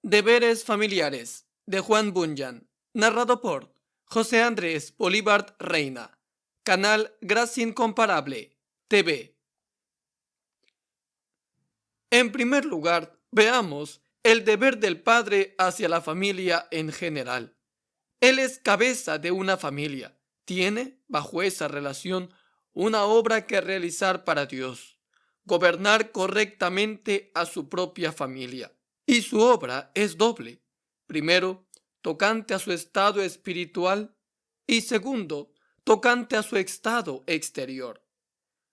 Deberes familiares de Juan Bunyan, narrado por José Andrés Bolívar Reina, canal Gracia Incomparable, TV. En primer lugar, veamos el deber del padre hacia la familia en general. Él es cabeza de una familia, tiene, bajo esa relación, una obra que realizar para Dios, gobernar correctamente a su propia familia. Y su obra es doble. Primero, tocante a su estado espiritual y segundo, tocante a su estado exterior.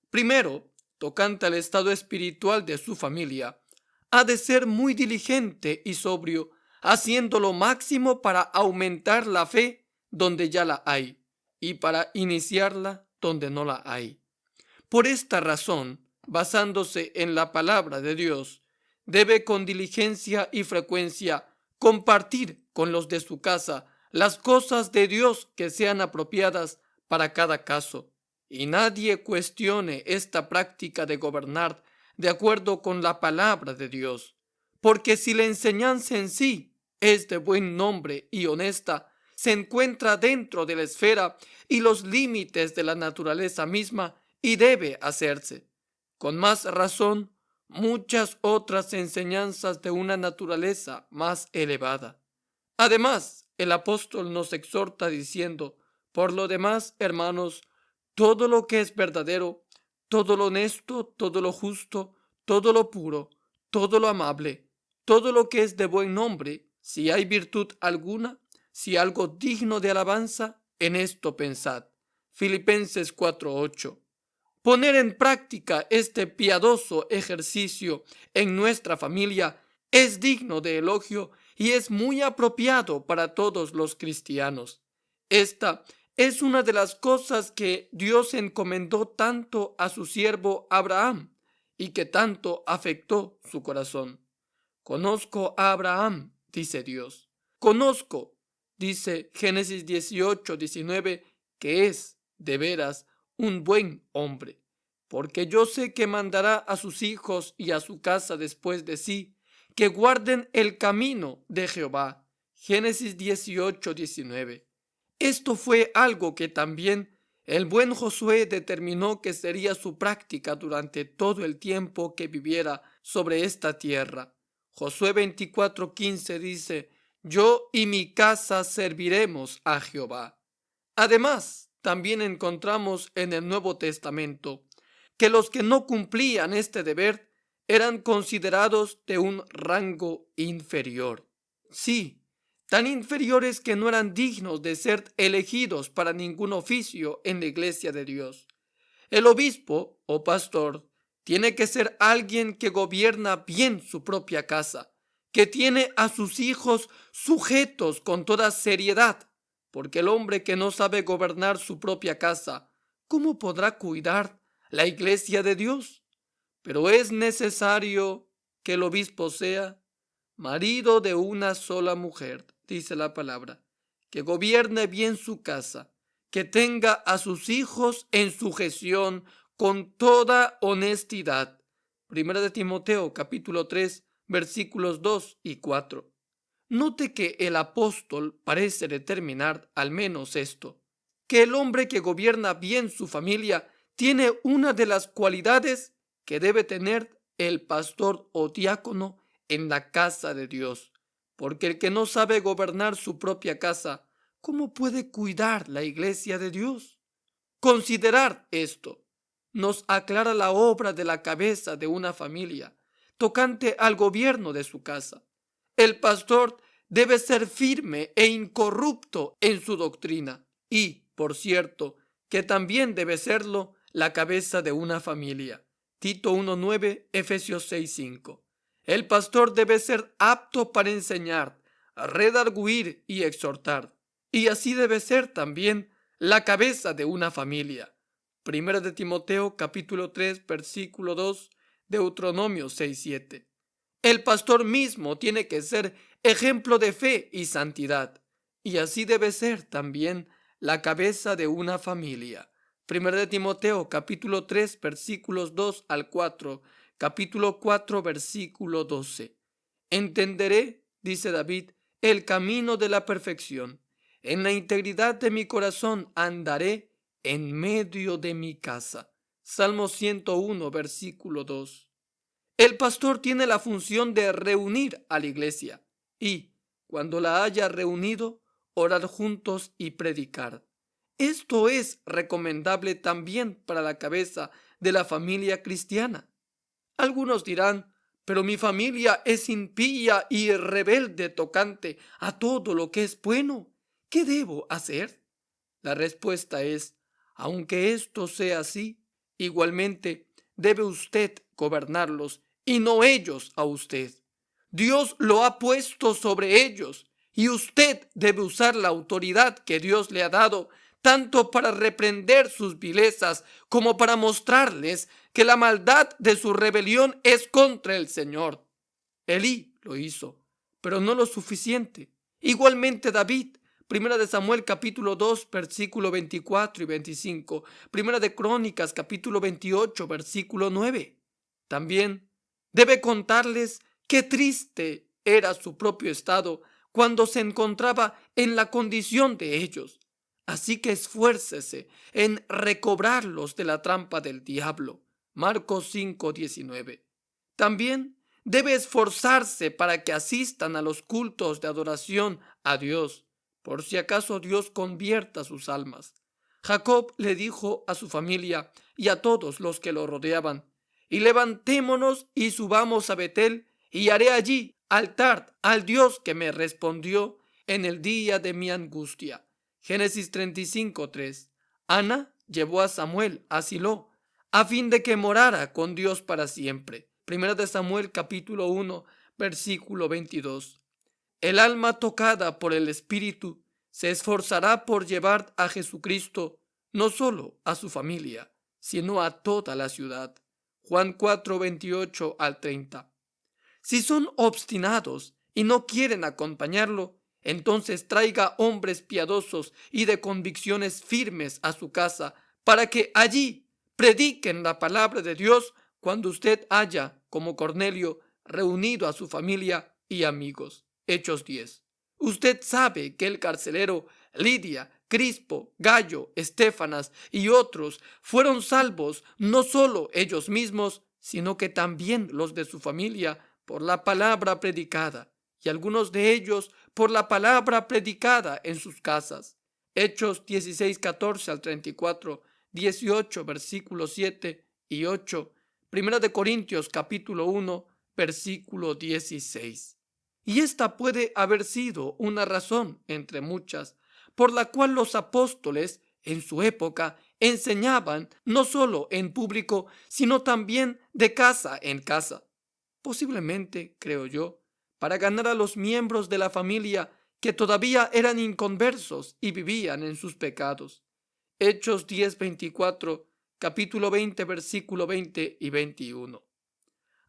Primero, tocante al estado espiritual de su familia, ha de ser muy diligente y sobrio, haciendo lo máximo para aumentar la fe donde ya la hay y para iniciarla donde no la hay. Por esta razón, basándose en la palabra de Dios, debe con diligencia y frecuencia compartir con los de su casa las cosas de Dios que sean apropiadas para cada caso. Y nadie cuestione esta práctica de gobernar de acuerdo con la palabra de Dios, porque si la enseñanza en sí es de buen nombre y honesta, se encuentra dentro de la esfera y los límites de la naturaleza misma y debe hacerse. Con más razón, muchas otras enseñanzas de una naturaleza más elevada. Además, el apóstol nos exhorta diciendo: por lo demás, hermanos, todo lo que es verdadero, todo lo honesto, todo lo justo, todo lo puro, todo lo amable, todo lo que es de buen nombre, si hay virtud alguna, si algo digno de alabanza, en esto pensad. Filipenses 4:8. Poner en práctica este piadoso ejercicio en nuestra familia es digno de elogio y es muy apropiado para todos los cristianos. Esta es una de las cosas que Dios encomendó tanto a su siervo Abraham y que tanto afectó su corazón. Conozco a Abraham, dice Dios. Conozco, dice Génesis 18:19, que es, de veras, un buen hombre, porque yo sé que mandará a sus hijos y a su casa después de sí, que guarden el camino de Jehová. Génesis 18:19. Esto fue algo que también el buen Josué determinó que sería su práctica durante todo el tiempo que viviera sobre esta tierra. Josué 24:15 dice: yo y mi casa serviremos a Jehová. Además, también encontramos en el Nuevo Testamento que los que no cumplían este deber eran considerados de un rango inferior. Sí, tan inferiores que no eran dignos de ser elegidos para ningún oficio en la iglesia de Dios. El obispo o pastor tiene que ser alguien que gobierna bien su propia casa, que tiene a sus hijos sujetos con toda seriedad, porque el hombre que no sabe gobernar su propia casa, ¿cómo podrá cuidar la iglesia de Dios? Pero es necesario que el obispo sea marido de una sola mujer, dice la palabra, que gobierne bien su casa, que tenga a sus hijos en sujeción con toda honestidad. Primera de Timoteo, capítulo 3, versículos 2 y 4. Note que el apóstol parece determinar al menos esto, que el hombre que gobierna bien su familia tiene una de las cualidades que debe tener el pastor o diácono en la casa de Dios, porque el que no sabe gobernar su propia casa, ¿cómo puede cuidar la iglesia de Dios? Considerar esto nos aclara la obra de la cabeza de una familia, tocante al gobierno de su casa. El pastor debe ser firme e incorrupto en su doctrina y, por cierto, que también debe serlo la cabeza de una familia. Tito 1:9, Efesios 6:5. El pastor debe ser apto para enseñar, redarguir y exhortar, y así debe ser también la cabeza de una familia. Primera de Timoteo capítulo 3 versículo 2, Deuteronomio 6:7. El pastor mismo tiene que ser ejemplo de fe y santidad, y así debe ser también la cabeza de una familia. Primera de Timoteo capítulo 3 versículos 2 al 4, capítulo 4 versículo 12. Entenderé, dice David, el camino de la perfección. En la integridad de mi corazón andaré en medio de mi casa. Salmo 101, versículo 2. El pastor tiene la función de reunir a la iglesia y, cuando la haya reunido, orar juntos y predicar. Esto es recomendable también para la cabeza de la familia cristiana. Algunos dirán, pero mi familia es impía y rebelde tocante a todo lo que es bueno. ¿Qué debo hacer? La respuesta es, aunque esto sea así, igualmente debe usted gobernarlos y no ellos a usted. Dios lo ha puesto sobre ellos y usted debe usar la autoridad que Dios le ha dado tanto para reprender sus vilezas como para mostrarles que la maldad de su rebelión es contra el Señor. Elí lo hizo, pero no lo suficiente. Igualmente David, Primera de Samuel capítulo 2 versículo 24 y 25, Primera de Crónicas capítulo 28 versículo 9. También debe contarles qué triste era su propio estado cuando se encontraba en la condición de ellos. Así que esfuércese en recobrarlos de la trampa del diablo. Marcos 5:19. También debe esforzarse para que asistan a los cultos de adoración a Dios, por si acaso Dios convierta sus almas. Jacob le dijo a su familia y a todos los que lo rodeaban, y levantémonos y subamos a Betel, y haré allí altar al Dios que me respondió en el día de mi angustia. Génesis 35:3. Ana llevó a Samuel a Silo, a fin de que morara con Dios para siempre. Primera de Samuel capítulo 1, versículo 22. El alma tocada por el Espíritu se esforzará por llevar a Jesucristo no solo a su familia, sino a toda la ciudad. Juan 4, 28 al 30. Si son obstinados y no quieren acompañarlo, entonces traiga hombres piadosos y de convicciones firmes a su casa, para que allí prediquen la palabra de Dios cuando usted haya, como Cornelio, reunido a su familia y amigos. Hechos 10. Usted sabe que el carcelero, Lidia, Crispo, Gallo, Estéfanas y otros fueron salvos no solo ellos mismos, sino que también los de su familia por la palabra predicada, y algunos de ellos por la palabra predicada en sus casas. Hechos 16, 14 al 34, 18, versículos 7 y 8, Primera de Corintios capítulo 1, versículo 16. Y esta puede haber sido una razón, entre muchas, por la cual los apóstoles en su época enseñaban no solo en público, sino también de casa en casa. Posiblemente, creo yo, para ganar a los miembros de la familia que todavía eran inconversos y vivían en sus pecados. Hechos 10:24, capítulo 20, versículo 20 y 21.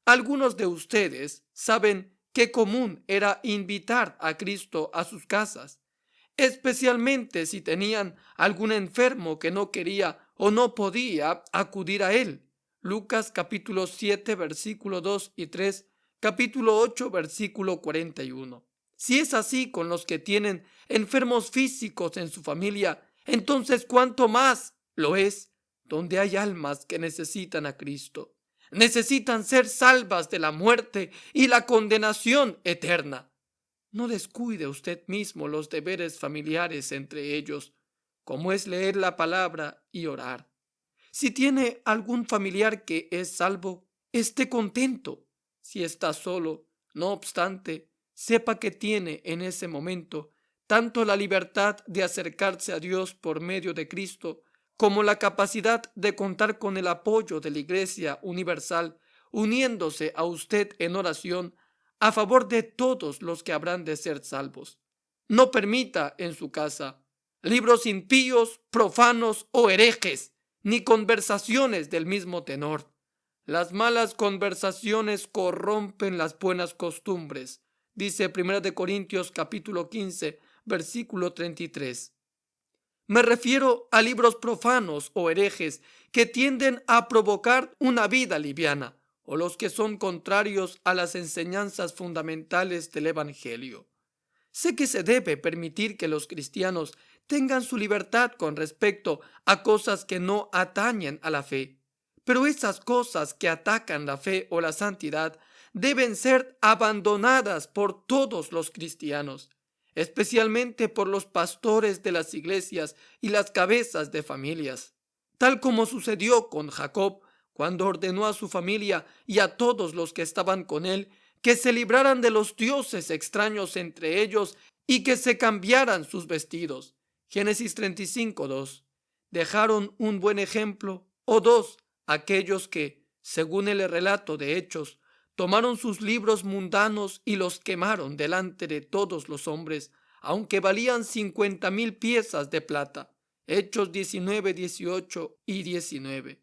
Algunos de ustedes saben qué común era invitar a Cristo a sus casas, especialmente si tenían algún enfermo que no quería o no podía acudir a él. Lucas capítulo 7, versículo 2 y 3, capítulo 8, versículo 41. Si es así con los que tienen enfermos físicos en su familia, entonces cuánto más lo es donde hay almas que necesitan a Cristo. Necesitan ser salvas de la muerte y la condenación eterna. No descuide usted mismo los deberes familiares entre ellos, como es leer la palabra y orar. Si tiene algún familiar que es salvo, esté contento. Si está solo, no obstante, sepa que tiene en ese momento tanto la libertad de acercarse a Dios por medio de Cristo, como la capacidad de contar con el apoyo de la Iglesia Universal, uniéndose a usted en oración a favor de todos los que habrán de ser salvos. No permita en su casa libros impíos, profanos o herejes, ni conversaciones del mismo tenor. Las malas conversaciones corrompen las buenas costumbres, dice 1 de Corintios capítulo 15, versículo 33. Me refiero a libros profanos o herejes que tienden a provocar una vida liviana, o los que son contrarios a las enseñanzas fundamentales del Evangelio. Sé que se debe permitir que los cristianos tengan su libertad con respecto a cosas que no atañen a la fe, pero esas cosas que atacan la fe o la santidad deben ser abandonadas por todos los cristianos, especialmente por los pastores de las iglesias y las cabezas de familias, tal como sucedió con Jacob cuando ordenó a su familia y a todos los que estaban con él que se libraran de los dioses extraños entre ellos y que se cambiaran sus vestidos. Génesis 35:2. Dejaron un buen ejemplo, o dos, aquellos que, según el relato de Hechos, tomaron sus libros mundanos y los quemaron delante de todos los hombres, aunque valían 50,000 piezas de plata. Hechos 19, 18 y 19.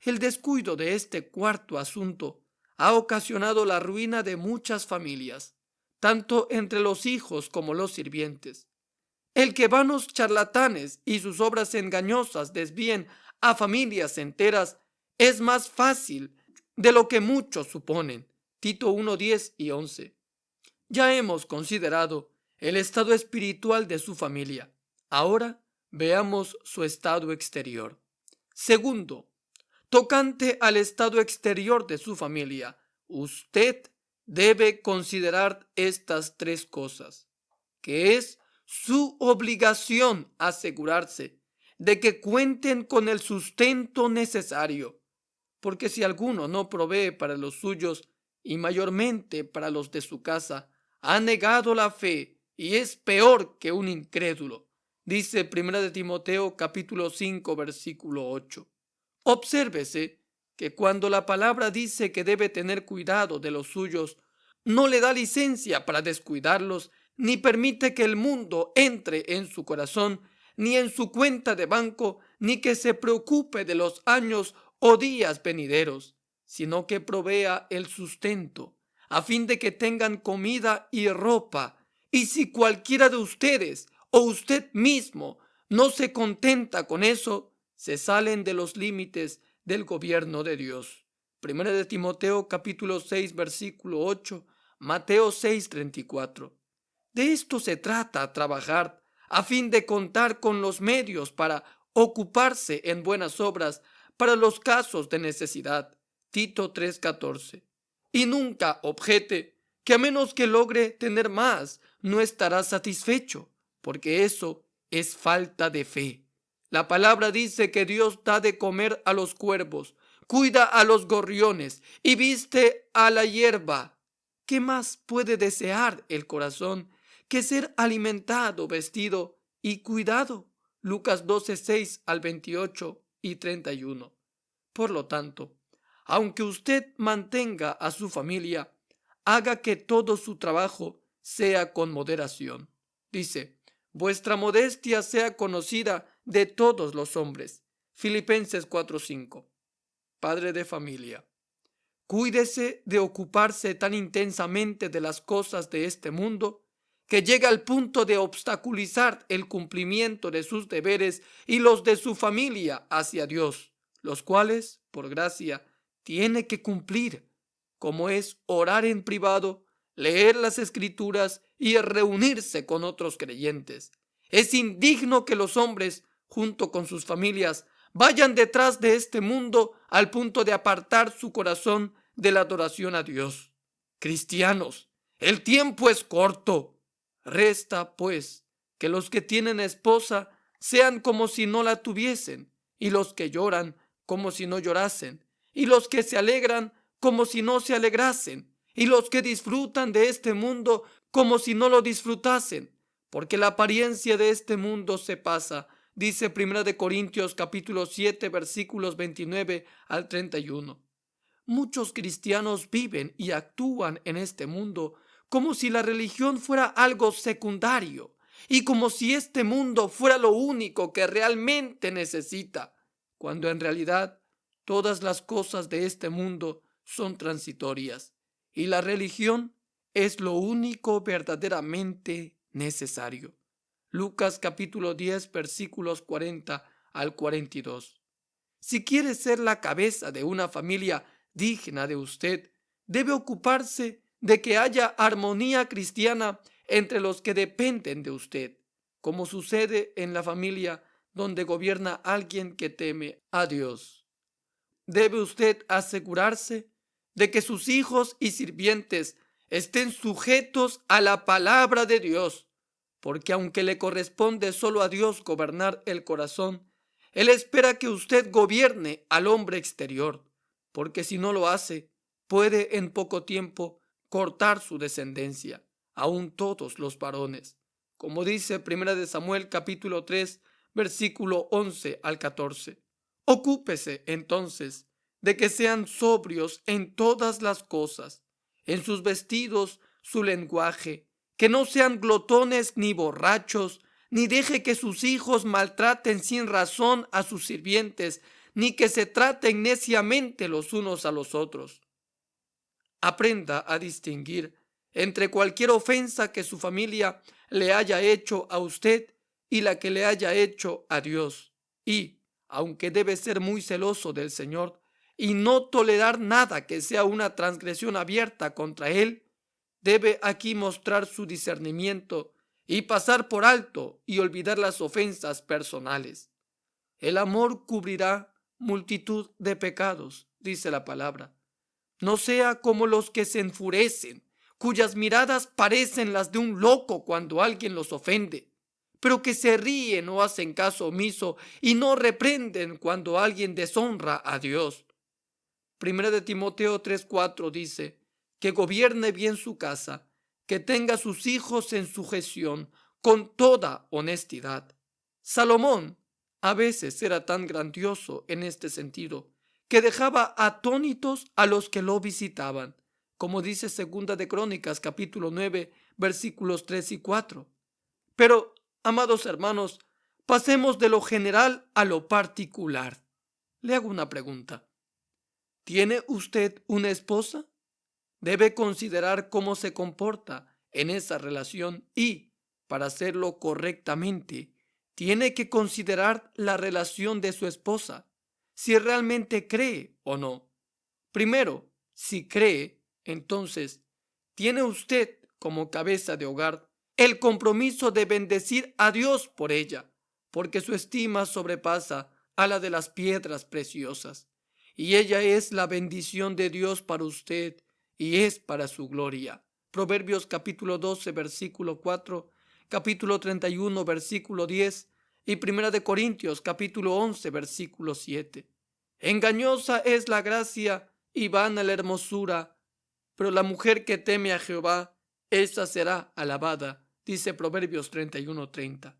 El descuido de este cuarto asunto ha ocasionado la ruina de muchas familias, tanto entre los hijos como los sirvientes. El que vanos charlatanes y sus obras engañosas desvíen a familias enteras es más fácil de lo que muchos suponen. Tito 1:10 y 11. Ya hemos considerado el estado espiritual de su familia. Ahora veamos su estado exterior. Segundo, tocante al estado exterior de su familia, usted debe considerar estas tres cosas, que es su obligación asegurarse de que cuenten con el sustento necesario, porque si alguno no provee para los suyos y mayormente para los de su casa, ha negado la fe y es peor que un incrédulo, dice 1 de Timoteo capítulo 5 versículo 8. Obsérvese que cuando la palabra dice que debe tener cuidado de los suyos, no le da licencia para descuidarlos, ni permite que el mundo entre en su corazón, ni en su cuenta de banco, ni que se preocupe de los años o días venideros, sino que provea el sustento, a fin de que tengan comida y ropa. Y si cualquiera de ustedes o usted mismo no se contenta con eso, se salen de los límites del gobierno de Dios. Primera de Timoteo capítulo 6 versículo 8, Mateo 6:34. De esto se trata trabajar a fin de contar con los medios para ocuparse en buenas obras para los casos de necesidad. Tito 3:14. Y nunca objete que a menos que logre tener más, no estará satisfecho, porque eso es falta de fe. La palabra dice que Dios da de comer a los cuervos, cuida a los gorriones y viste a la hierba. ¿Qué más puede desear el corazón que ser alimentado, vestido y cuidado? Lucas 12:6 al 28 y 31. Por lo tanto, aunque usted mantenga a su familia, haga que todo su trabajo sea con moderación. Dice, vuestra modestia sea conocida de todos los hombres. Filipenses 4:5. Padre de familia, cuídese de ocuparse tan intensamente de las cosas de este mundo que llega al punto de obstaculizar el cumplimiento de sus deberes y los de su familia hacia Dios, los cuales, por gracia, tiene que cumplir, como es orar en privado, leer las escrituras y reunirse con otros creyentes. Es indigno que los hombres, junto con sus familias, vayan detrás de este mundo al punto de apartar su corazón de la adoración a Dios. Cristianos, el tiempo es corto. Resta, pues, que los que tienen esposa sean como si no la tuviesen, y los que lloran como si no llorasen, y los que se alegran como si no se alegrasen, y los que disfrutan de este mundo como si no lo disfrutasen, porque la apariencia de este mundo se pasa, dice 1 de Corintios capítulo 7 versículos 29 al 31. Muchos cristianos viven y actúan en este mundo como si la religión fuera algo secundario y como si este mundo fuera lo único que realmente necesita, cuando en realidad todas las cosas de este mundo son transitorias y la religión es lo único verdaderamente necesario. Lucas capítulo 10 versículos 40 al 42. Si quieres ser la cabeza de una familia, digna de usted, debe ocuparse de que haya armonía cristiana entre los que dependen de usted, como sucede en la familia donde gobierna alguien que teme a Dios. Debe usted asegurarse de que sus hijos y sirvientes estén sujetos a la palabra de Dios, porque aunque le corresponde solo a Dios gobernar el corazón, Él espera que usted gobierne al hombre exterior, porque si no lo hace, puede en poco tiempo cortar su descendencia, aun todos los varones, como dice 1 de Samuel capítulo 3, versículo 11 al 14. Ocúpese entonces de que sean sobrios en todas las cosas, en sus vestidos, su lenguaje, que no sean glotones ni borrachos, ni deje que sus hijos maltraten sin razón a sus sirvientes, ni que se traten neciamente los unos a los otros. Aprenda a distinguir entre cualquier ofensa que su familia le haya hecho a usted y la que le haya hecho a Dios. Y, aunque debe ser muy celoso del Señor y no tolerar nada que sea una transgresión abierta contra Él, debe aquí mostrar su discernimiento y pasar por alto y olvidar las ofensas personales. El amor cubrirá multitud de pecados, dice la palabra. No sea como los que se enfurecen, cuyas miradas parecen las de un loco cuando alguien los ofende, pero que se ríen o hacen caso omiso y no reprenden cuando alguien deshonra a Dios. Primera de Timoteo 3:4 dice que gobierne bien su casa, que tenga sus hijos en sujeción con toda honestidad. Salomón a veces era tan grandioso en este sentido que dejaba atónitos a los que lo visitaban, como dice Segunda de Crónicas capítulo 9 versículos 3 y 4. Pero, amados hermanos, pasemos de lo general a lo particular. Le hago una pregunta. ¿Tiene usted una esposa? Debe considerar cómo se comporta en esa relación y, para hacerlo correctamente, tiene que considerar la relación de su esposa, si realmente cree o no. Primero, si cree, entonces, tiene usted como cabeza de hogar el compromiso de bendecir a Dios por ella, porque su estima sobrepasa a la de las piedras preciosas, y ella es la bendición de Dios para usted y es para su gloria. Proverbios capítulo 12, versículo 4, capítulo 31, versículo 10 y Primera de Corintios capítulo 11, versículo 7. Engañosa es la gracia y vana la hermosura, pero la mujer que teme a Jehová, esa será alabada, dice Proverbios 31:30.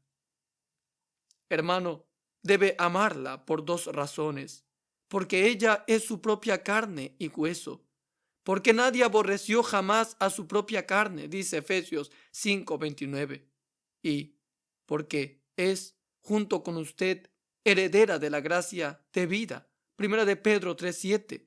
Hermano, debe amarla por dos razones, porque ella es su propia carne y hueso, porque nadie aborreció jamás a su propia carne, dice Efesios 5:29, y porque es, junto con usted, heredera de la gracia de vida, Primera de Pedro 3:7.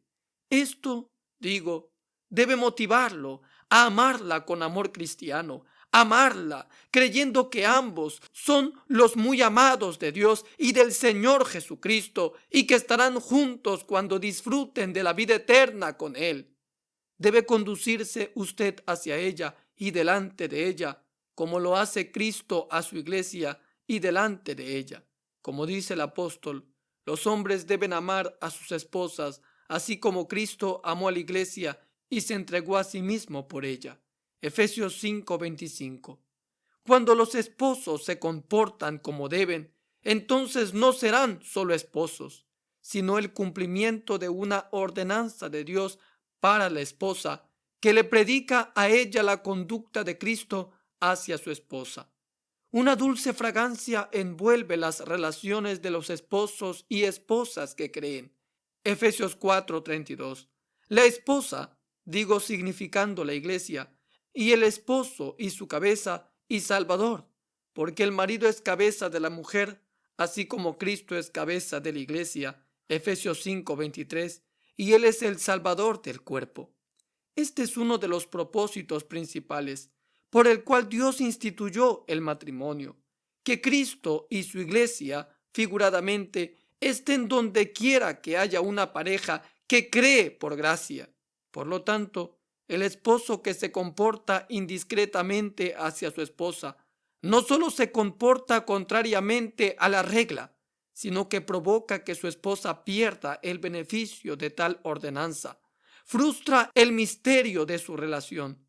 Esto, digo, debe motivarlo a amarla con amor cristiano, amarla creyendo que ambos son los muy amados de Dios y del Señor Jesucristo y que estarán juntos cuando disfruten de la vida eterna con Él. Debe conducirse usted hacia ella y delante de ella, como lo hace Cristo a su iglesia y delante de ella. Como dice el apóstol, los hombres deben amar a sus esposas, así como Cristo amó a la iglesia y se entregó a sí mismo por ella. Efesios 5:25. Cuando los esposos se comportan como deben, entonces no serán solo esposos, sino el cumplimiento de una ordenanza de Dios para la esposa, que le predica a ella la conducta de Cristo hacia su esposa. Una dulce fragancia envuelve las relaciones de los esposos y esposas que creen. Efesios 4:32. La esposa, digo significando la iglesia, y el esposo y su cabeza y Salvador, porque el marido es cabeza de la mujer, así como Cristo es cabeza de la iglesia. Efesios 5:23. Y Él es el Salvador del cuerpo. Este es uno de los propósitos principales por el cual Dios instituyó el matrimonio, que Cristo y su iglesia, figuradamente, estén donde quiera que haya una pareja que cree por gracia. Por lo tanto, el esposo que se comporta indiscretamente hacia su esposa no solo se comporta contrariamente a la regla, sino que provoca que su esposa pierda el beneficio de tal ordenanza, frustra el misterio de su relación.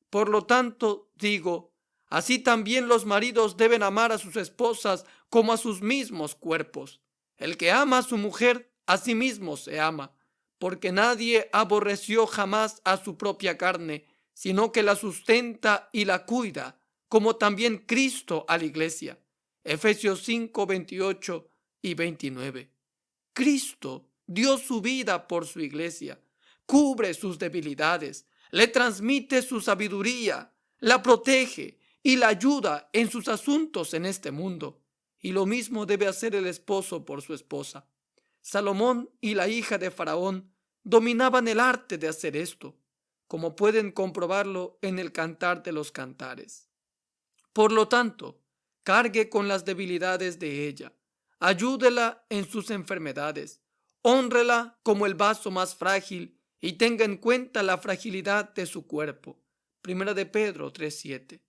Por lo tanto, digo, así también los maridos deben amar a sus esposas como a sus mismos cuerpos. El que ama a su mujer, a sí mismo se ama, porque nadie aborreció jamás a su propia carne, sino que la sustenta y la cuida, como también Cristo a la iglesia. Efesios 5, 28 y 29. Cristo dio su vida por su iglesia, cubre sus debilidades, le transmite su sabiduría, la protege y la ayuda en sus asuntos en este mundo. Y lo mismo debe hacer el esposo por su esposa. Salomón y la hija de Faraón dominaban el arte de hacer esto, como pueden comprobarlo en el Cantar de los Cantares. Por lo tanto, cargue con las debilidades de ella, ayúdela en sus enfermedades, hónrela como el vaso más frágil y tenga en cuenta la fragilidad de su cuerpo. Primera de Pedro 3:7.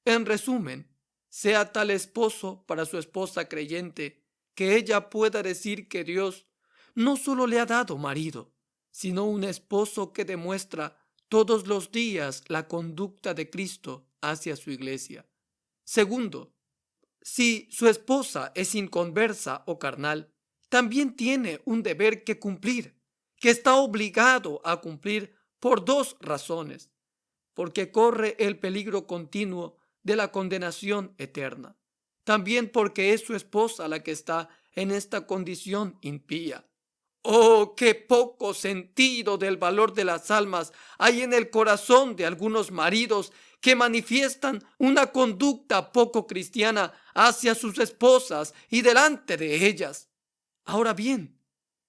En resumen, sea tal esposo para su esposa creyente que ella pueda decir que Dios no solo le ha dado marido, sino un esposo que demuestra todos los días la conducta de Cristo hacia su iglesia. Segundo, si su esposa es inconversa o carnal, también tiene un deber que cumplir, que está obligado a cumplir por dos razones: porque corre el peligro continuo de la condenación eterna, también porque es su esposa la que está en esta condición impía. Oh, qué poco sentido del valor de las almas hay en el corazón de algunos maridos que manifiestan una conducta poco cristiana hacia sus esposas y delante de ellas. Ahora bien,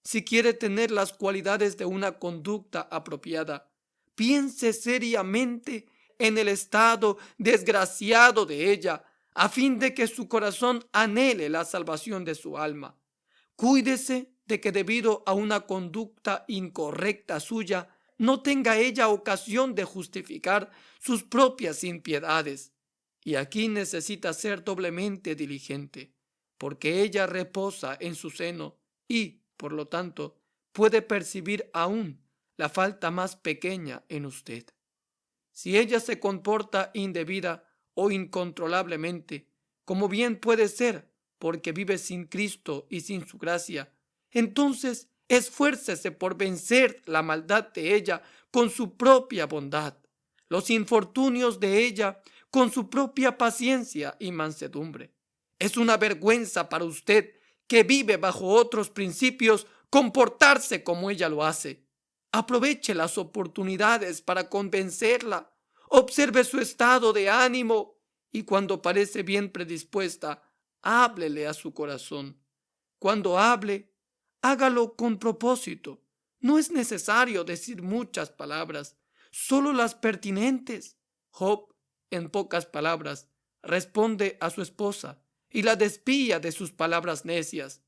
si quiere tener las cualidades de una conducta apropiada, piense seriamente en el estado desgraciado de ella, a fin de que su corazón anhele la salvación de su alma. Cuídese de que debido a una conducta incorrecta suya, no tenga ella ocasión de justificar sus propias impiedades. Y aquí necesita ser doblemente diligente, porque ella reposa en su seno y, por lo tanto, puede percibir aún la falta más pequeña en usted. Si ella se comporta indebida o incontrolablemente, como bien puede ser porque vive sin Cristo y sin su gracia, entonces esfuércese por vencer la maldad de ella con su propia bondad, los infortunios de ella con su propia paciencia y mansedumbre. Es una vergüenza para usted, que vive bajo otros principios, comportarse como ella lo hace. Aproveche las oportunidades para convencerla. Observe su estado de ánimo y cuando parece bien predispuesta, háblele a su corazón. Cuando hable, hágalo con propósito. No es necesario decir muchas palabras, solo las pertinentes. Job, en pocas palabras, responde a su esposa y la despía de sus palabras necias.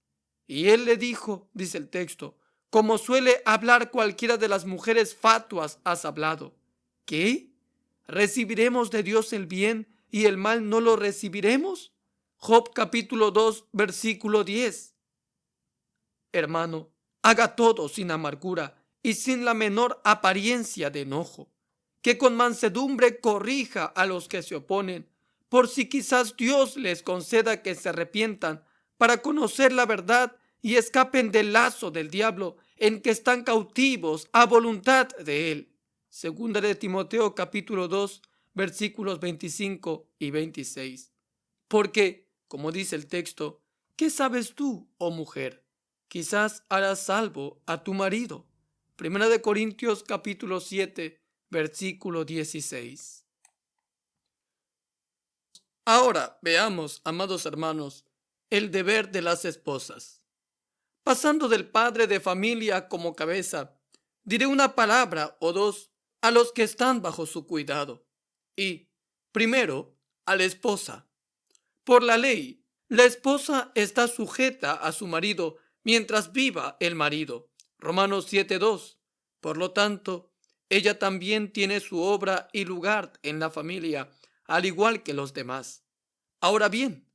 Y él le dijo, dice el texto, como suele hablar cualquiera de las mujeres fatuas has hablado. ¿Qué? ¿Recibiremos de Dios el bien y el mal no lo recibiremos? Job capítulo 2, versículo 10. Hermano, haga todo sin amargura y sin la menor apariencia de enojo, que con mansedumbre corrija a los que se oponen, por si quizás Dios les conceda que se arrepientan para conocer la verdad y escapen del lazo del diablo en que están cautivos a voluntad de él. Segunda de Timoteo capítulo 2, versículos 25 y 26. Porque, como dice el texto, ¿qué sabes tú, oh mujer? Quizás harás salvo a tu marido. Primera de Corintios capítulo 7, versículo 16. Ahora veamos, amados hermanos, el deber de las esposas. Pasando del padre de familia como cabeza, diré una palabra o dos a los que están bajo su cuidado. Y, primero, a la esposa. Por la ley, la esposa está sujeta a su marido mientras viva el marido. Romanos 7:2. Por lo tanto, ella también tiene su obra y lugar en la familia, al igual que los demás. Ahora bien,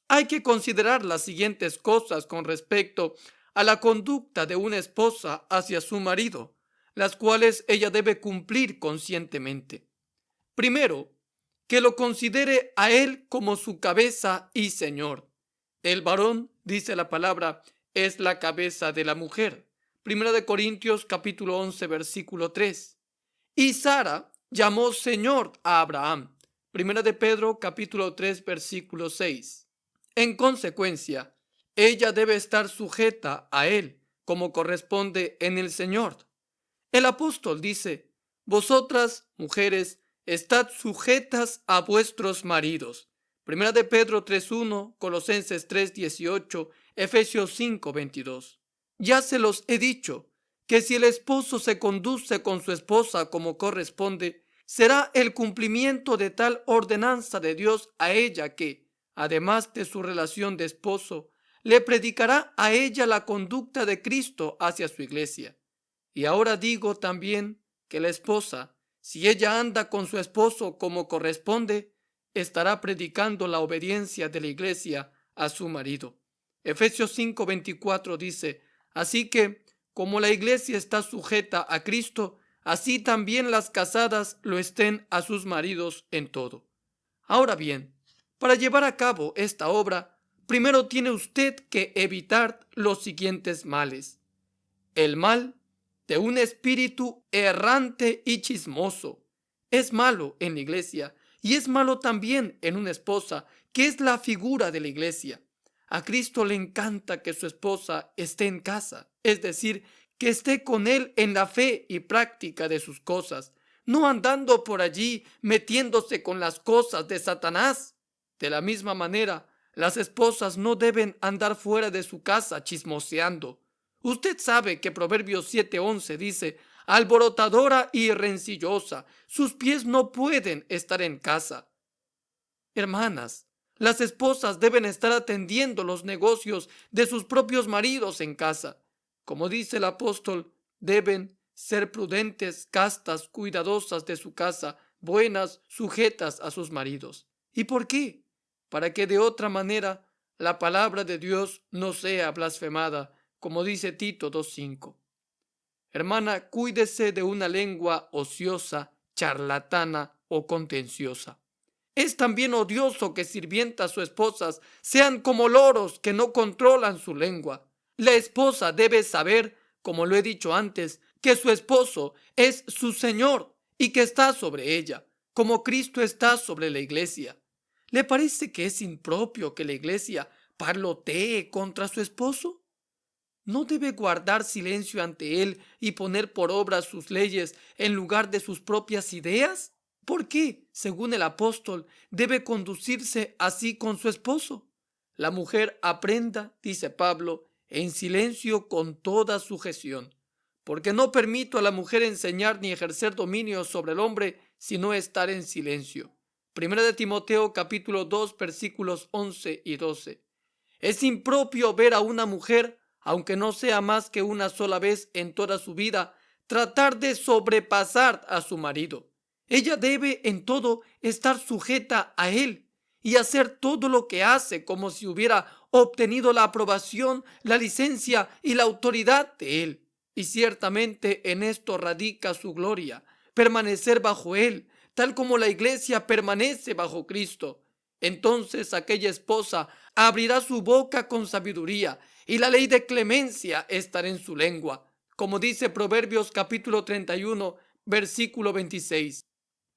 hay que considerar las siguientes cosas con respecto a la conducta de una esposa hacia su marido, las cuales ella debe cumplir conscientemente. Primero, que lo considere a él como su cabeza y señor. El varón, dice la palabra, es la cabeza de la mujer. Primera de Corintios capítulo 11 versículo 3. Y Sara llamó Señor a Abraham. Primera de Pedro capítulo 3 versículo 6. En consecuencia, ella debe estar sujeta a él, como corresponde en el Señor. El apóstol dice: vosotras, mujeres, estad sujetas a vuestros maridos. Primera de Pedro 3:1, Colosenses 3:18, Efesios 5:22. Ya se los he dicho, que si el esposo se conduce con su esposa como corresponde, será el cumplimiento de tal ordenanza de Dios a ella que, además de su relación de esposo, le predicará a ella la conducta de Cristo hacia su iglesia. Y ahora digo también que la esposa, si ella anda con su esposo como corresponde, estará predicando la obediencia de la iglesia a su marido. Efesios 5:24 dice: así que, como la iglesia está sujeta a Cristo, así también las casadas lo estén a sus maridos en todo. Ahora bien, para llevar a cabo esta obra, primero tiene usted que evitar los siguientes males: el mal de un espíritu errante y chismoso. Es malo en la iglesia y es malo también en una esposa que es la figura de la iglesia. A Cristo le encanta que su esposa esté en casa, es decir, que esté con él en la fe y práctica de sus cosas, no andando por allí metiéndose con las cosas de Satanás. De la misma manera, las esposas no deben andar fuera de su casa chismoseando. Usted sabe que Proverbios 7:11 dice: alborotadora y rencillosa, sus pies no pueden estar en casa. Hermanas, las esposas deben estar atendiendo los negocios de sus propios maridos en casa. Como dice el apóstol, deben ser prudentes, castas, cuidadosas de su casa, buenas, sujetas a sus maridos. ¿Y por qué? Para que de otra manera la palabra de Dios no sea blasfemada, como dice Tito 2:5. Hermana, cuídese de una lengua ociosa, charlatana o contenciosa. Es también odioso que sirvientas o esposas sean como loros que no controlan su lengua. La esposa debe saber, como lo he dicho antes, que su esposo es su Señor y que está sobre ella, como Cristo está sobre la iglesia. ¿Le parece que es impropio que la iglesia parlotee contra su esposo? ¿No debe guardar silencio ante él y poner por obra sus leyes en lugar de sus propias ideas? ¿Por qué, según el apóstol, debe conducirse así con su esposo? La mujer aprenda, dice Pablo, en silencio con toda sujeción, porque no permito a la mujer enseñar ni ejercer dominio sobre el hombre, sino estar en silencio. Primera de Timoteo capítulo 2 versículos 11 y 12. Es impropio ver a una mujer, aunque no sea más que una sola vez en toda su vida, tratar de sobrepasar a su marido. Ella debe en todo estar sujeta a él y hacer todo lo que hace como si hubiera obtenido la aprobación, la licencia y la autoridad de él. Y ciertamente en esto radica su gloria, permanecer bajo él, tal como la iglesia permanece bajo Cristo. Entonces aquella esposa abrirá su boca con sabiduría y la ley de clemencia estará en su lengua, como dice Proverbios capítulo 31, versículo 26.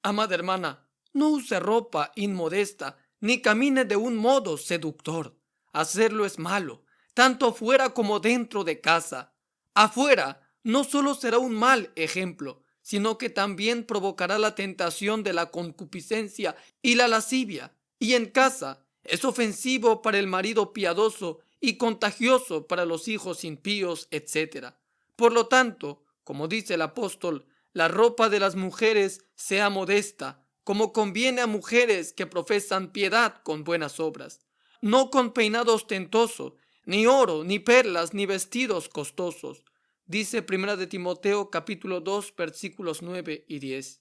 Amada hermana, no use ropa inmodesta, ni camine de un modo seductor. Hacerlo es malo, tanto fuera como dentro de casa. Afuera no solo será un mal ejemplo, sino que también provocará la tentación de la concupiscencia y la lascivia. Y en casa es ofensivo para el marido piadoso y contagioso para los hijos impíos, etc. Por lo tanto, como dice el apóstol, la ropa de las mujeres sea modesta, como conviene a mujeres que profesan piedad con buenas obras, no con peinado ostentoso, ni oro, ni perlas, ni vestidos costosos. dice 1 de Timoteo capítulo 2 versículos 9 y 10.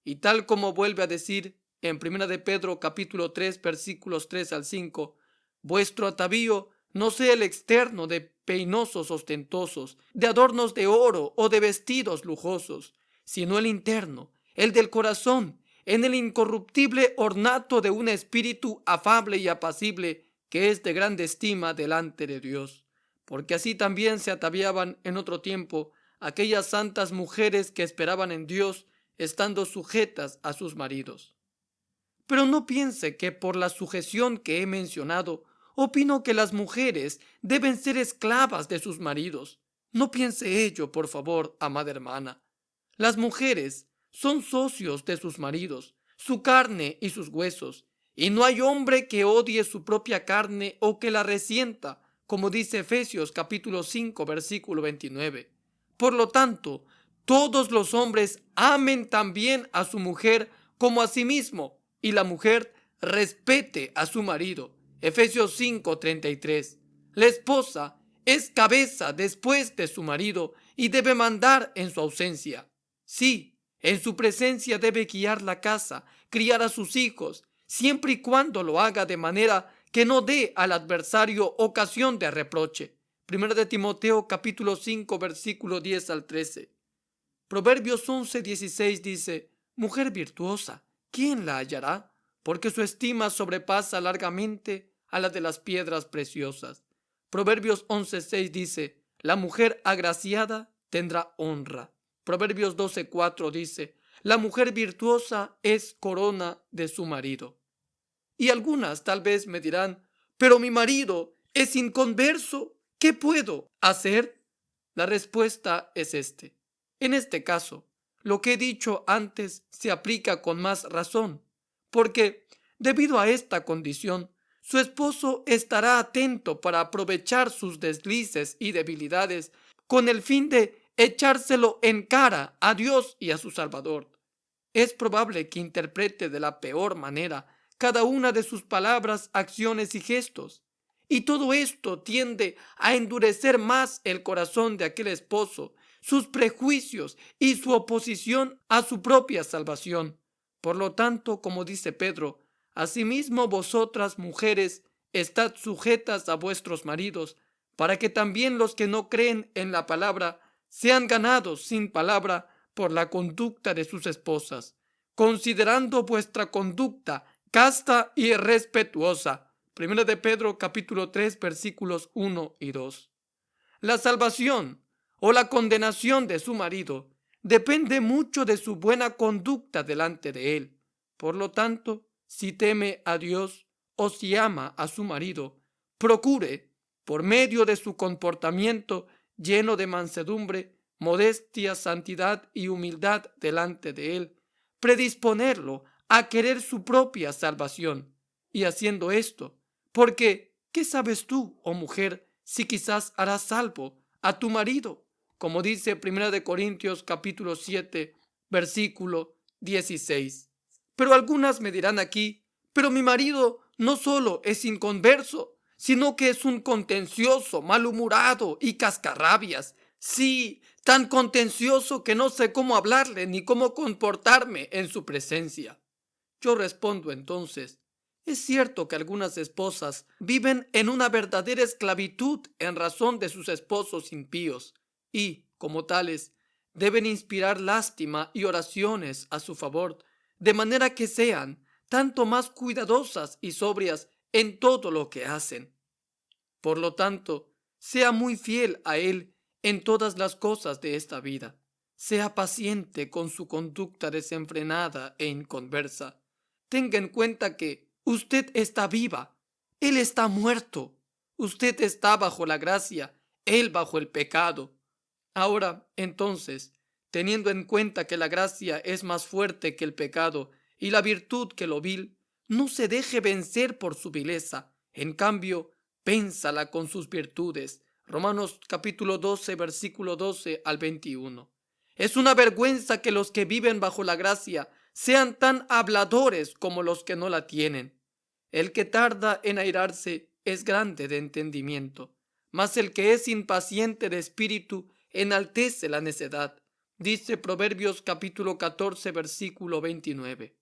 Y tal como vuelve a decir en 1 de Pedro capítulo 3 versículos 3 al 5, vuestro atavío no sea el externo de peinosos ostentosos, de adornos de oro o de vestidos lujosos, sino el interno, el del corazón, en el incorruptible ornato de un espíritu afable y apacible, que es de grande estima delante de Dios. Porque así también se ataviaban en otro tiempo aquellas santas mujeres que esperaban en Dios, estando sujetas a sus maridos. Pero no piense que por la sujeción que he mencionado, opino que las mujeres deben ser esclavas de sus maridos. No piense ello, por favor, amada hermana. Las mujeres son socios de sus maridos, su carne y sus huesos, y no hay hombre que odie su propia carne o que la resienta, como dice Efesios capítulo 5 versículo 29. Por lo tanto, todos los hombres amen también a su mujer como a sí mismo, y la mujer respete a su marido. Efesios 5:33. La esposa es cabeza después de su marido y debe mandar en su ausencia. Sí, en su presencia debe guiar la casa, criar a sus hijos, siempre y cuando lo haga de manera que no dé al adversario ocasión de reproche. 1 de Timoteo capítulo 5 versículo 10 al 13. Proverbios 11:16 dice: mujer virtuosa, ¿quién la hallará? Porque su estima sobrepasa largamente a la de las piedras preciosas. Proverbios 11:6 dice: la mujer agraciada tendrá honra. Proverbios 12:4 dice: la mujer virtuosa es corona de su marido. Y algunas tal vez me dirán: pero mi marido es inconverso, ¿qué puedo hacer? La respuesta es en este caso, lo que he dicho antes se aplica con más razón, porque debido a esta condición, su esposo estará atento para aprovechar sus deslices y debilidades con el fin de echárselo en cara a Dios y a su Salvador. Es probable que interprete de la peor manera cada una de sus palabras, acciones y gestos. Y todo esto tiende a endurecer más el corazón de aquel esposo, sus prejuicios y su oposición a su propia salvación. Por lo tanto, como dice Pedro, asimismo vosotras, mujeres, estad sujetas a vuestros maridos, para que también los que no creen en la palabra sean ganados sin palabra por la conducta de sus esposas, considerando vuestra conducta casta y respetuosa. Primera de Pedro capítulo 3 versículos 1 y 2. La salvación o la condenación de su marido depende mucho de su buena conducta delante de él. Por lo tanto, si teme a Dios o si ama a su marido, procure, por medio de su comportamiento lleno de mansedumbre, modestia, santidad y humildad delante de él, predisponerlo a querer su propia salvación. Y haciendo esto, porque, ¿qué sabes tú, oh mujer, si quizás harás salvo a tu marido? Como dice 1 de Corintios capítulo 7, versículo 16. Pero algunas me dirán aquí: pero mi marido no solo es inconverso, sino que es un contencioso, malhumorado y cascarrabias. Sí, tan contencioso que no sé cómo hablarle ni cómo comportarme en su presencia. Yo respondo entonces: es cierto que algunas esposas viven en una verdadera esclavitud en razón de sus esposos impíos y, como tales, deben inspirar lástima y oraciones a su favor, de manera que sean tanto más cuidadosas y sobrias en todo lo que hacen. Por lo tanto, sea muy fiel a él en todas las cosas de esta vida. Sea paciente con su conducta desenfrenada e inconversa. Tenga en cuenta que usted está viva, él está muerto. Usted está bajo la gracia, él bajo el pecado. Ahora, entonces, teniendo en cuenta que la gracia es más fuerte que el pecado y la virtud que lo vil, no se deje vencer por su vileza. En cambio, vénzala con sus virtudes. Romanos capítulo 12, versículo 12 al 21. Es una vergüenza que los que viven bajo la gracia sean tan habladores como los que no la tienen. El que tarda en airarse es grande de entendimiento, mas el que es impaciente de espíritu enaltece la necedad, dice Proverbios capítulo 14, versículo 29.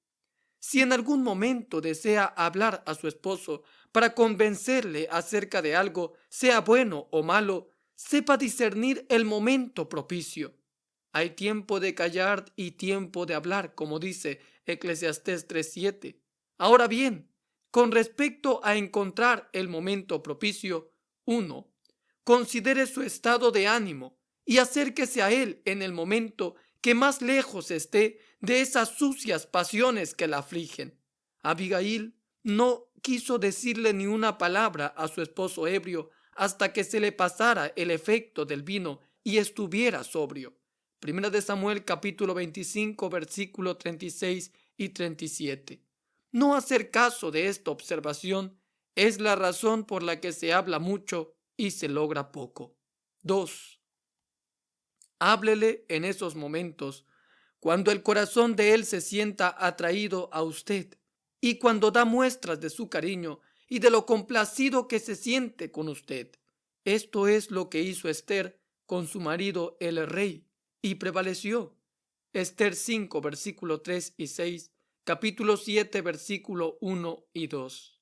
Si en algún momento desea hablar a su esposo para convencerle acerca de algo, sea bueno o malo, sepa discernir el momento propicio. Hay tiempo de callar y tiempo de hablar, como dice Eclesiastés 3:7. Ahora bien, con respecto a encontrar el momento propicio, 1. Considere su estado de ánimo y acérquese a él en el momento que más lejos esté de esas sucias pasiones que la afligen. Abigail no quiso decirle ni una palabra a su esposo ebrio hasta que se le pasara el efecto del vino y estuviera sobrio. Primera de Samuel capítulo 25 versículo 36 y 37. No hacer caso de esta observación es la razón por la que se habla mucho y se logra poco. 2. Háblele en esos momentos, cuando el corazón de él se sienta atraído a usted y cuando da muestras de su cariño y de lo complacido que se siente con usted. Esto es lo que hizo Esther con su marido el rey y prevaleció. Esther 5, versículo 3 y 6, capítulo 7, versículo 1 y 2.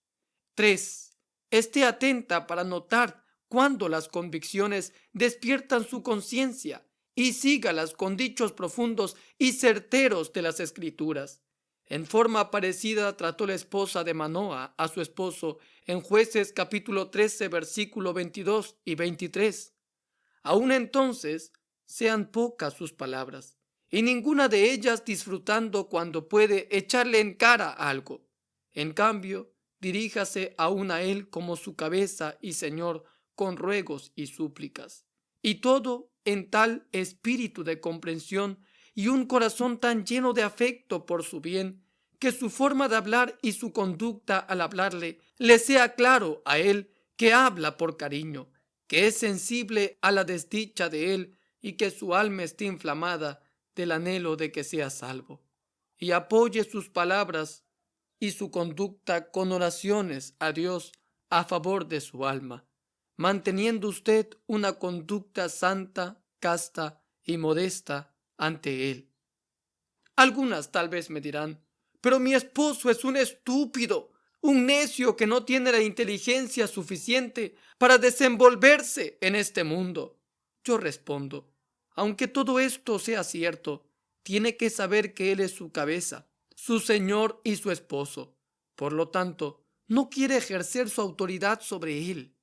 3. Esté atenta para notar cuando las convicciones despiertan su conciencia y sígalas con dichos profundos y certeros de las Escrituras. En forma parecida trató la esposa de Manoa a su esposo en Jueces capítulo 13 versículo 22 y 23. Aún entonces sean pocas sus palabras y ninguna de ellas disfrutando cuando puede echarle en cara algo. En cambio, diríjase aún a él como su cabeza y Señor con ruegos y súplicas. Y todo en tal espíritu de comprensión y un corazón tan lleno de afecto por su bien, que su forma de hablar y su conducta al hablarle le sea claro a él que habla por cariño, que es sensible a la desdicha de él y que su alma esté inflamada del anhelo de que sea salvo. Y apoye sus palabras y su conducta con oraciones a Dios a favor de su alma, manteniendo usted una conducta santa, casta y modesta ante él. Algunas tal vez me dirán, pero mi esposo es un estúpido, un necio que no tiene la inteligencia suficiente para desenvolverse en este mundo. Yo respondo, aunque todo esto sea cierto, tiene que saber que él es su cabeza, su señor y su esposo. Por lo tanto, no quiere ejercer su autoridad sobre él.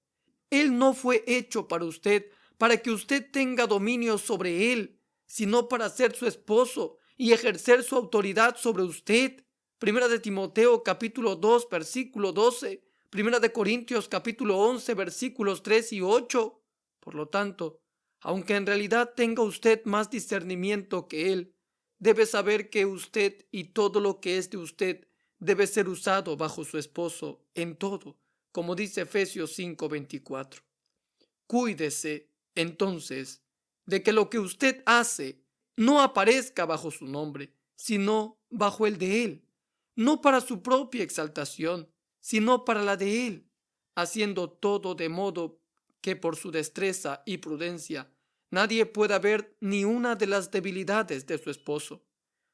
Él no fue hecho para usted, para que usted tenga dominio sobre él, sino para ser su esposo y ejercer su autoridad sobre usted. Primera de Timoteo capítulo 2 versículo 12. Primera de Corintios capítulo 11 versículos 3 y 8. Por lo tanto, aunque en realidad tenga usted más discernimiento que él, debe saber que usted y todo lo que es de usted debe ser usado bajo su esposo en todo, como dice Efesios 5:24. Cuídese, entonces, de que lo que usted hace no aparezca bajo su nombre, sino bajo el de él, no para su propia exaltación, sino para la de él, haciendo todo de modo que por su destreza y prudencia nadie pueda ver ni una de las debilidades de su esposo.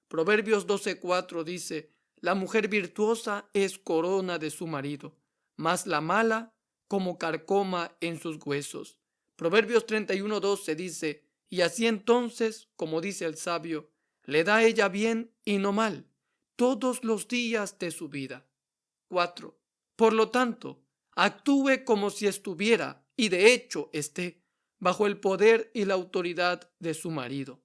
Proverbios 12:4 dice, la mujer virtuosa es corona de su marido, mas la mala como carcoma en sus huesos. Proverbios 31:12 dice, y así entonces, como dice el sabio, le da ella bien y no mal, todos los días de su vida. 4. Por lo tanto, actúe como si estuviera, y de hecho esté, bajo el poder y la autoridad de su marido.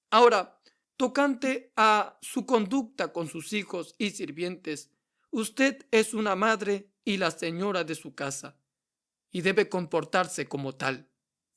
Ahora, tocante a su conducta con sus hijos y sirvientes, usted es una madre y la señora de su casa, y debe comportarse como tal.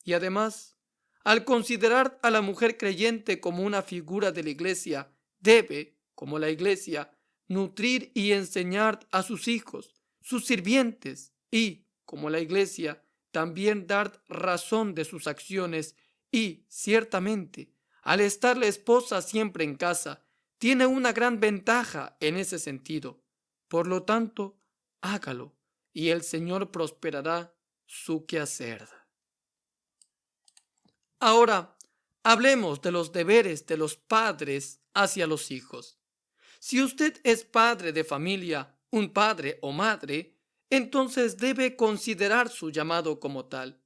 Y además, al considerar a la mujer creyente como una figura de la iglesia, debe, como la iglesia, nutrir y enseñar a sus hijos, sus sirvientes, y, como la iglesia, también dar razón de sus acciones y, ciertamente, al estar la esposa siempre en casa, tiene una gran ventaja en ese sentido. Por lo tanto, hágalo y el Señor prosperará su quehacer. Ahora, Hablemos de los deberes de los padres hacia los hijos. Si usted es padre de familia, un padre o madre, entonces debe considerar su llamado como tal.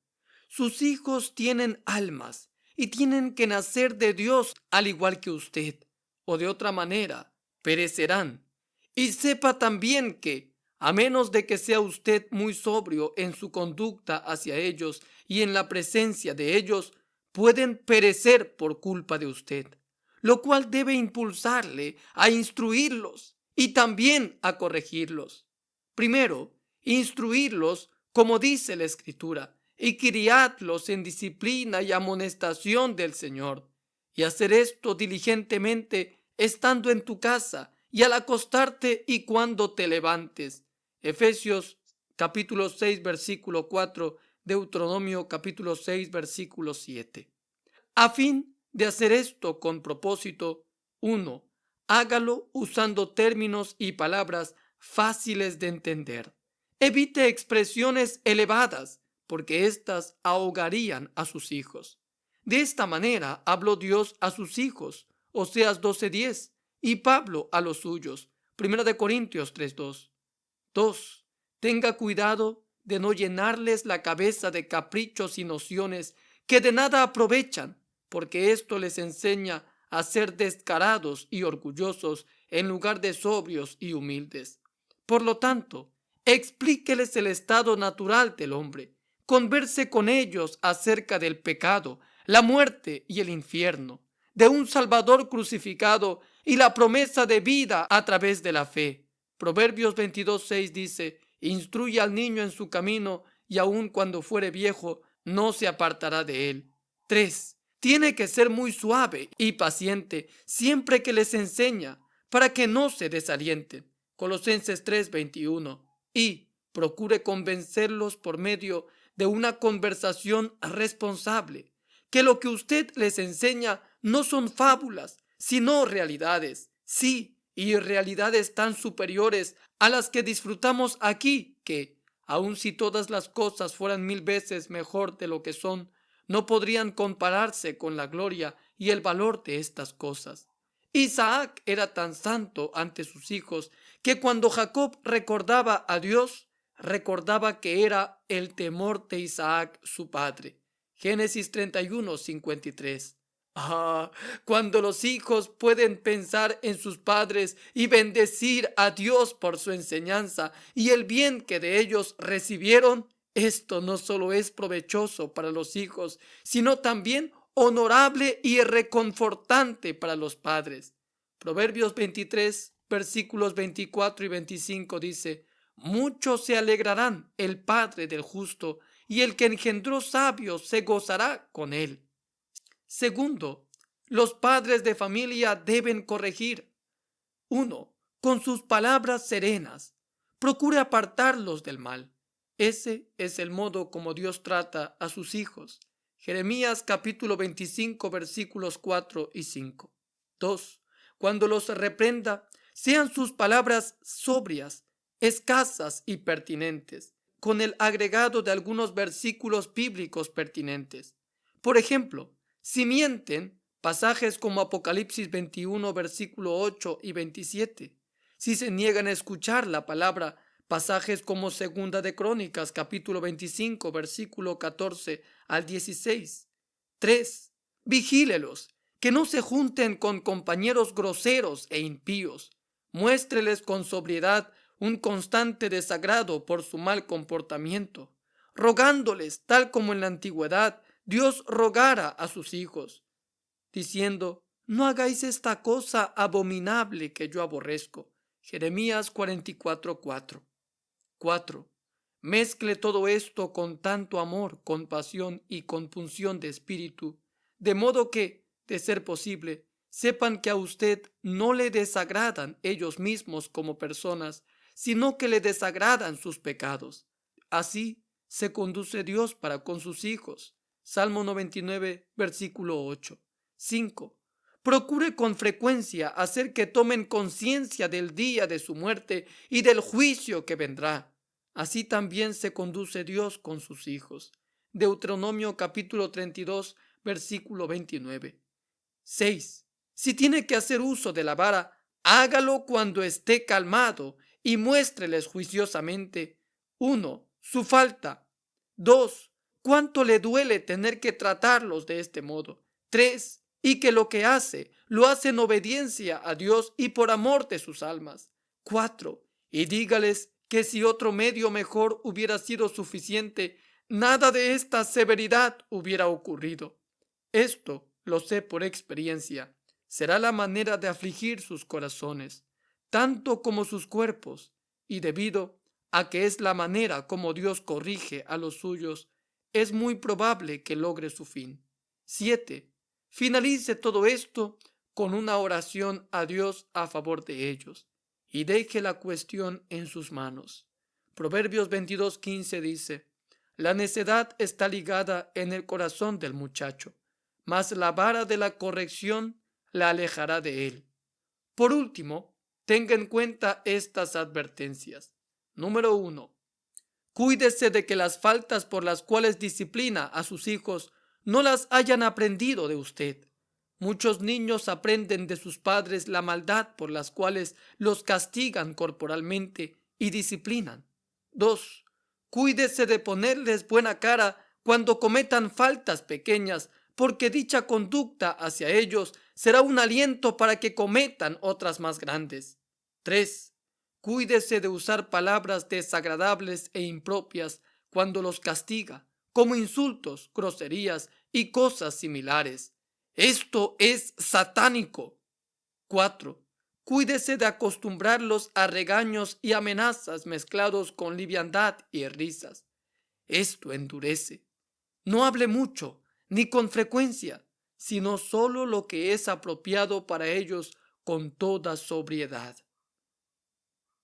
Sus hijos tienen almas y tienen que nacer de Dios al igual que usted, o de otra manera, perecerán. Y sepa también que, a menos de que sea usted muy sobrio en su conducta hacia ellos y en la presencia de ellos, pueden perecer por culpa de usted, lo cual debe impulsarle a instruirlos y también a corregirlos. Primero, instruirlos como dice la Escritura, y criadlos en disciplina y amonestación del Señor, y hacer esto diligentemente estando en tu casa y al acostarte y cuando te levantes. Efesios capítulo 6 versículo 4, Deuteronomio capítulo 6 versículo 7. A fin de hacer esto con propósito, 1. Hágalo usando términos y palabras fáciles de entender. Evite expresiones elevadas, porque éstas ahogarían a sus hijos. De esta manera habló Dios a sus hijos, Oseas 12:10, y Pablo a los suyos, 1 de Corintios 3:2. 2. Tenga cuidado de no llenarles la cabeza de caprichos y nociones que de nada aprovechan, porque esto les enseña a ser descarados y orgullosos en lugar de sobrios y humildes. Por lo tanto, explíqueles el estado natural del hombre, converse con ellos acerca del pecado, la muerte y el infierno, de un Salvador crucificado y la promesa de vida a través de la fe. Proverbios 22:6 dice: instruye al niño en su camino, y aun cuando fuere viejo, no se apartará de él. 3. Tiene que ser muy suave y paciente siempre que les enseña, para que no se desalienten. Colosenses 3:21. Y procure convencerlos por medio de una conversación responsable, que lo que usted les enseña no son fábulas, sino realidades. Sí, y realidades tan superiores a las que disfrutamos aquí que, aun si todas las cosas fueran 1000 veces mejor de lo que son, no podrían compararse con la gloria y el valor de estas cosas. Isaac era tan santo ante sus hijos que cuando Jacob recordaba a Dios, recordaba que era el temor de Isaac su padre. Génesis 31:53. Cuando los hijos pueden pensar en sus padres y bendecir a Dios por su enseñanza y el bien que de ellos recibieron, esto no solo es provechoso para los hijos, sino también honorable y reconfortante para los padres. Proverbios 23, versículos 24 y 25 dice: muchos se alegrarán el padre del justo, y el que engendró sabios se gozará con él. Segundo, los padres de familia deben corregir. 1. Con sus palabras serenas, procure apartarlos del mal. Ese es el modo como Dios trata a sus hijos. Jeremías capítulo 25 versículos 4 y 5. 2. Cuando los reprenda, sean sus palabras sobrias, escasas y pertinentes, con el agregado de algunos versículos bíblicos pertinentes. Por ejemplo, si mienten, pasajes como Apocalipsis 21, versículo 8 y 27. Si se niegan a escuchar la palabra, pasajes como Segunda de Crónicas, capítulo 25, versículo 14 al 16. 3. Vigílelos, que no se junten con compañeros groseros e impíos. Muéstreles con sobriedad un constante desagrado por su mal comportamiento, rogándoles, tal como en la antigüedad Dios rogara a sus hijos, diciendo: no hagáis esta cosa abominable que yo aborrezco. Jeremías 44:4. 4. Mezcle todo esto con tanto amor, compasión y compunción de espíritu, de modo que, de ser posible, sepan que a usted no le desagradan ellos mismos como personas, sino que le desagradan sus pecados. Así se conduce Dios para con sus hijos. Salmo 99, versículo 8. 5. Procure con frecuencia hacer que tomen conciencia del día de su muerte y del juicio que vendrá. Así también se conduce Dios con sus hijos. Deuteronomio capítulo 32, versículo 29. 6. Si tiene que hacer uso de la vara, hágalo cuando esté calmado y muéstreles juiciosamente: 1. Su falta. 2. Cuánto le duele tener que tratarlos de este modo. 3. Y que lo que hace, lo hace en obediencia a Dios y por amor de sus almas. 4. Y dígales que si otro medio mejor hubiera sido suficiente, nada de esta severidad hubiera ocurrido. Esto lo sé por experiencia. Será la manera de afligir sus corazones, tanto como sus cuerpos, y debido a que es la manera como Dios corrige a los suyos, es muy probable que logre su fin. 7. Finalice todo esto con una oración a Dios a favor de ellos, y deje la cuestión en sus manos. Proverbios 22:15 dice: la necedad está ligada en el corazón del muchacho, mas la vara de la corrección la alejará de él. Por último, tenga en cuenta estas advertencias. Número 1. Cuídese de que las faltas por las cuales disciplina a sus hijos no las hayan aprendido de usted. Muchos niños aprenden de sus padres la maldad por las cuales los castigan corporalmente y disciplinan. 2. Cuídese de ponerles buena cara cuando cometan faltas pequeñas, porque dicha conducta hacia ellos será un aliento para que cometan otras más grandes. 3. Cuídese de usar palabras desagradables e impropias cuando los castiga, como insultos, groserías y cosas similares. Esto es satánico. 4. Cuídese de acostumbrarlos a regaños y amenazas mezclados con liviandad y risas. Esto endurece. No hable mucho, ni con frecuencia, sino solo lo que es apropiado para ellos con toda sobriedad.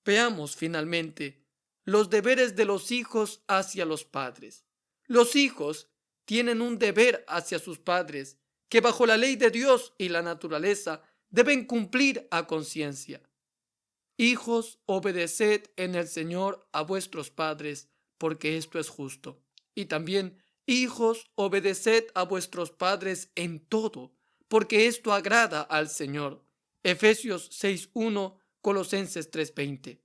Veamos finalmente los deberes de los hijos hacia los padres. Los hijos tienen un deber hacia sus padres que bajo la ley de Dios y la naturaleza deben cumplir a conciencia. Hijos, obedeced en el Señor a vuestros padres, porque esto es justo. Y también, hijos, obedeced a vuestros padres en todo, porque esto agrada al Señor. Efesios 6:1, Colosenses 3:20.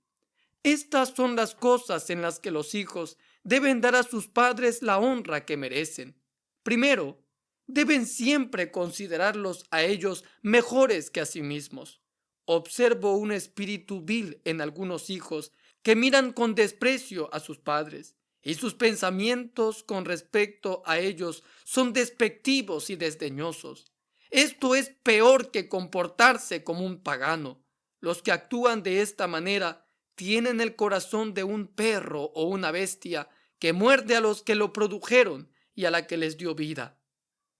Estas son las cosas en las que los hijos deben dar a sus padres la honra que merecen. Primero, deben siempre considerarlos a ellos mejores que a sí mismos. Observo un espíritu vil en algunos hijos que miran con desprecio a sus padres, y sus pensamientos con respecto a ellos son despectivos y desdeñosos. Esto es peor que comportarse como un pagano. Los que actúan de esta manera tienen el corazón de un perro o una bestia que muerde a los que lo produjeron y a la que les dio vida.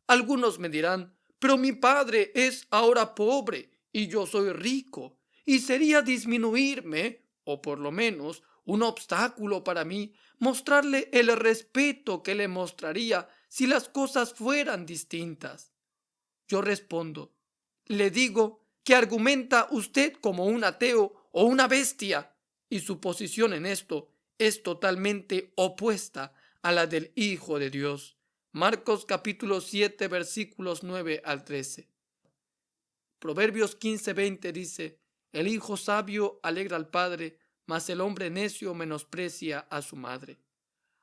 Algunos me dirán: pero mi padre es ahora pobre y yo soy rico, y sería disminuirme, o por lo menos un obstáculo para mí, mostrarle el respeto que le mostraría si las cosas fueran distintas. Yo respondo: le digo que argumenta usted como un ateo o una bestia, y su posición en esto es totalmente opuesta a la del Hijo de Dios. Marcos capítulo 7 versículos 9 al 13. Proverbios 15:20 dice: el hijo sabio alegra al padre, mas el hombre necio menosprecia a su madre.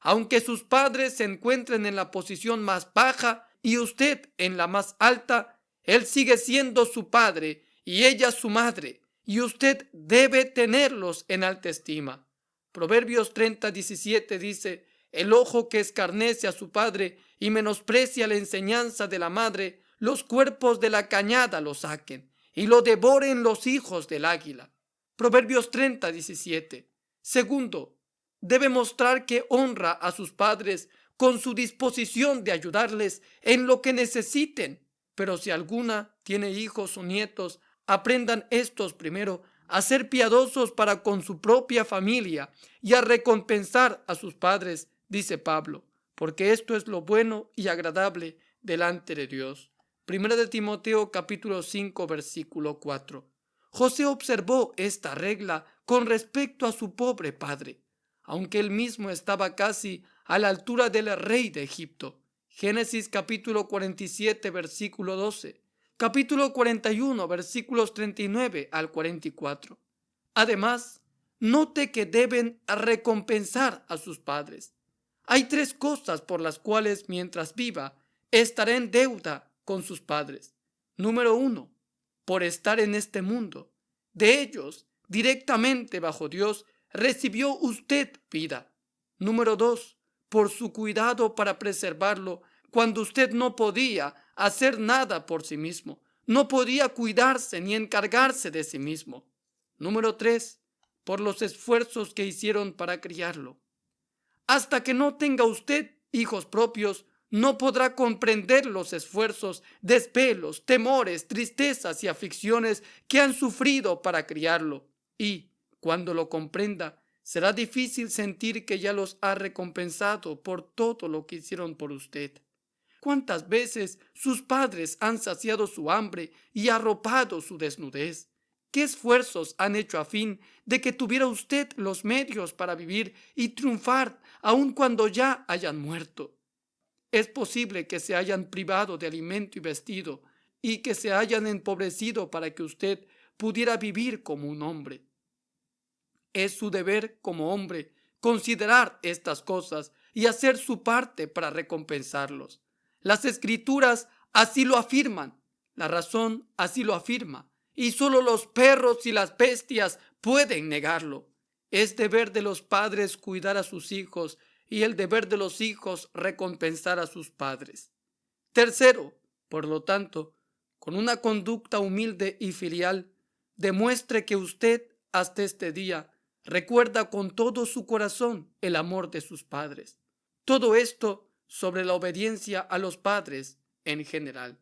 Aunque sus padres se encuentren en la posición más baja y usted en la más alta, él sigue siendo su padre y ella su madre, y usted debe tenerlos en alta estima. Proverbios 30:17 dice: el ojo que escarnece a su padre y menosprecia la enseñanza de la madre, los cuerpos de la cañada lo saquen y lo devoren los hijos del águila. Proverbios 30:17. Segundo, debe mostrar que honra a sus padres con su disposición de ayudarles en lo que necesiten. Pero si alguna tiene hijos o nietos, aprendan estos primero a ser piadosos para con su propia familia y a recompensar a sus padres, dice Pablo, porque esto es lo bueno y agradable delante de Dios. Primera de Timoteo capítulo 5 versículo 4. José observó esta regla con respecto a su pobre padre, aunque él mismo estaba casi a la altura del rey de Egipto, Génesis capítulo 47, versículo 12. Capítulo 41, versículos 39 al 44. Además, note que deben recompensar a sus padres. Hay tres cosas por las cuales mientras viva estará en deuda con sus padres. Número 1, por estar en este mundo. De ellos, directamente bajo Dios, recibió usted vida. Número 2, por su cuidado para preservarlo cuando usted no podía hacer nada por sí mismo, no podía cuidarse ni encargarse de sí mismo. Número 3, por los esfuerzos que hicieron para criarlo. Hasta que no tenga usted hijos propios, no podrá comprender los esfuerzos, desvelos, temores, tristezas y aflicciones que han sufrido para criarlo. Y, cuando lo comprenda, será difícil sentir que ya los ha recompensado por todo lo que hicieron por usted. ¿Cuántas veces sus padres han saciado su hambre y arropado su desnudez? ¿Qué esfuerzos han hecho a fin de que tuviera usted los medios para vivir y triunfar aun cuando ya hayan muerto? Es posible que se hayan privado de alimento y vestido y que se hayan empobrecido para que usted pudiera vivir como un hombre. Es su deber como hombre considerar estas cosas y hacer su parte para recompensarlos. Las Escrituras así lo afirman, la razón así lo afirma, y solo los perros y las bestias pueden negarlo. Es deber de los padres cuidar a sus hijos y el deber de los hijos recompensar a sus padres. Tercero, por lo tanto, con una conducta humilde y filial, demuestre que usted hasta este día recuerda con todo su corazón el amor de sus padres. Todo esto sobre la obediencia a los padres en general.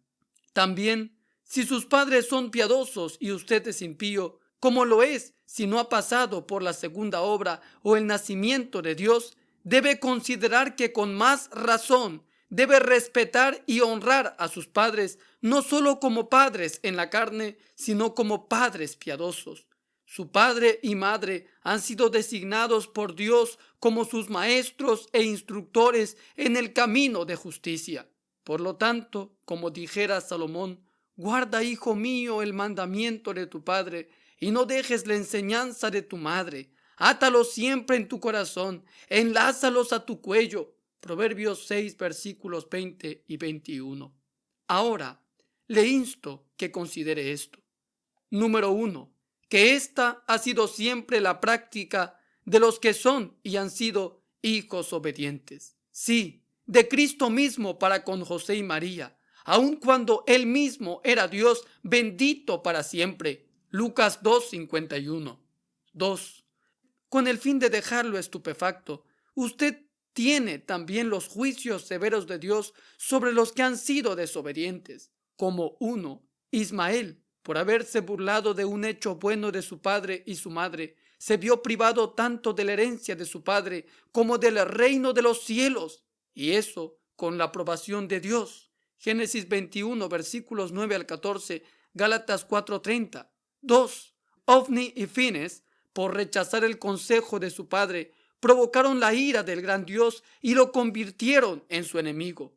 También, si sus padres son piadosos y usted es impío, como lo es si no ha pasado por la segunda obra o el nacimiento de Dios, debe considerar que con más razón debe respetar y honrar a sus padres, no solo como padres en la carne, sino como padres piadosos. Su padre y madre han sido designados por Dios como sus maestros e instructores en el camino de justicia. Por lo tanto, como dijera Salomón, guarda, hijo mío, el mandamiento de tu padre y no dejes la enseñanza de tu madre. Átalos siempre en tu corazón, enlázalos a tu cuello. Proverbios 6, versículos 20 y 21. Ahora, le insto que considere esto. Número 1. Que esta ha sido siempre la práctica de los que son y han sido hijos obedientes. Sí, de Cristo mismo para con José y María, aun cuando él mismo era Dios bendito para siempre. Lucas 2:51. 2. Con el fin de dejarlo estupefacto, usted tiene también los juicios severos de Dios sobre los que han sido desobedientes, como 1. Ismael, por haberse burlado de un hecho bueno de su padre y su madre, se vio privado tanto de la herencia de su padre como del reino de los cielos, y eso con la aprobación de Dios. Génesis 21, versículos 9 al 14, Gálatas 4:30. 2. Ofni y Fines, por rechazar el consejo de su padre, provocaron la ira del gran Dios y lo convirtieron en su enemigo.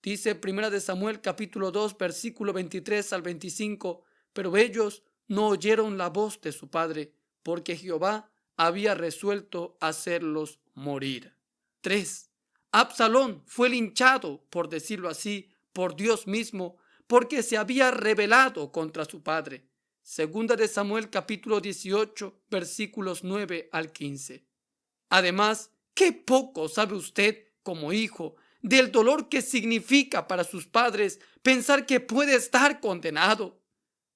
Dice 1 Samuel capítulo 2, versículo 23 al 25, pero ellos no oyeron la voz de su padre, porque Jehová había resuelto hacerlos morir. 3. Absalón fue linchado, por decirlo así, por Dios mismo, porque se había rebelado contra su padre. 2 Samuel capítulo 18, versículos 9 al 15. Además, qué poco sabe usted, como hijo, del dolor que significa para sus padres pensar que puede estar condenado.